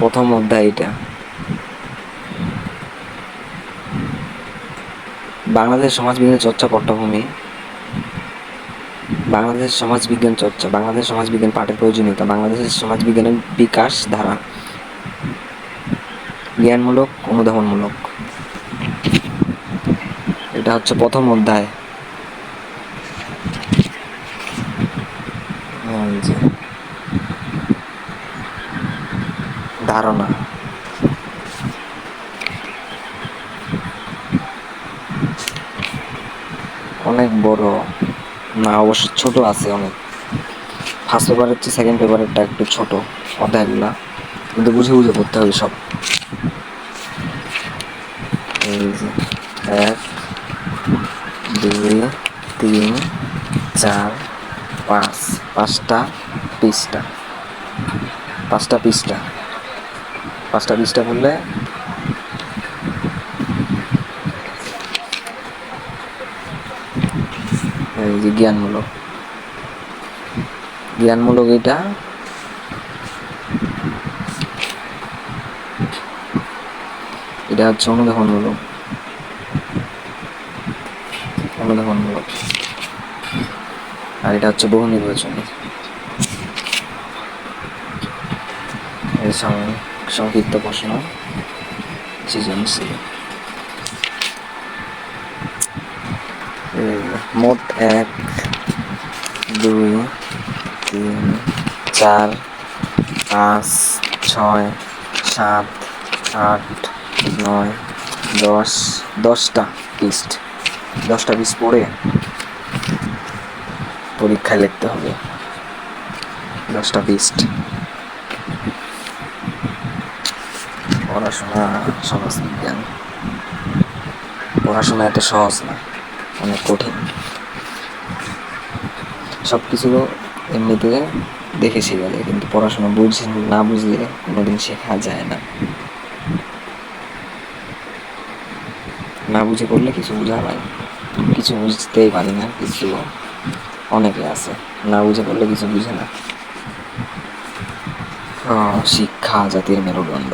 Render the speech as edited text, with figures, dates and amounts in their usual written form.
প্রথম অধ্যায় এটা। বাংলাদেশ সমাজবিজ্ঞান চর্চা পট্টভূমি। বাংলাদেশ সমাজবিজ্ঞান চর্চা, বাংলাদেশ সমাজবিজ্ঞান পাঠের প্রয়োজনীয়তা, বাংলাদেশের সমাজবিজ্ঞানের বিকাশ ধারা, জ্ঞানমূলক, অনুধাবনমূলক। এটা হচ্ছে প্রথম অধ্যায়। ধারণা, অনেক বড় না, অবশ্য ছোট আছে অনেক। ফার্স্ট পেপারের চেয়ে সেকেন্ড পেপারেরটা একটু ছোট অধ্যায়গুলা, কিন্তু বুঝে বুঝে পড়তে হবে সব। এই যে 1 2 3 4 5, পাঁচটা পৃষ্ঠা, পড়লে এই যে জ্ঞানমূলক এটা হচ্ছে অনুধাবনমূলক। আর এটা হচ্ছে বহু নির্বাচনী। সংক্ষিপ্ত প্রশ্ন, সৃজনশীল। মোট 1 2 3 4 5 6 7 8 9 10, 10টা পিস্ট, 10টা পিস পড়ে পরীক্ষায় লিখতে হবে। 10টা পিস্ট। পড়াশোনা, সমাজবিজ্ঞান পড়াশোনা এত সহজ না, অনেক কঠিন। সব কিছু এমনিতে দেখে শেখা যায়, কিন্তু পড়াশোনা না বুঝলে কোনোদিন শেখা যায় না। না বুঝে পড়লে কিছু বোঝা হয়, কিছু বুঝতেই পারি না। কিছু অনেকে আছে না বুঝে পড়লে কিছু বুঝে না। শিক্ষা জাতির মেরুদণ্ড।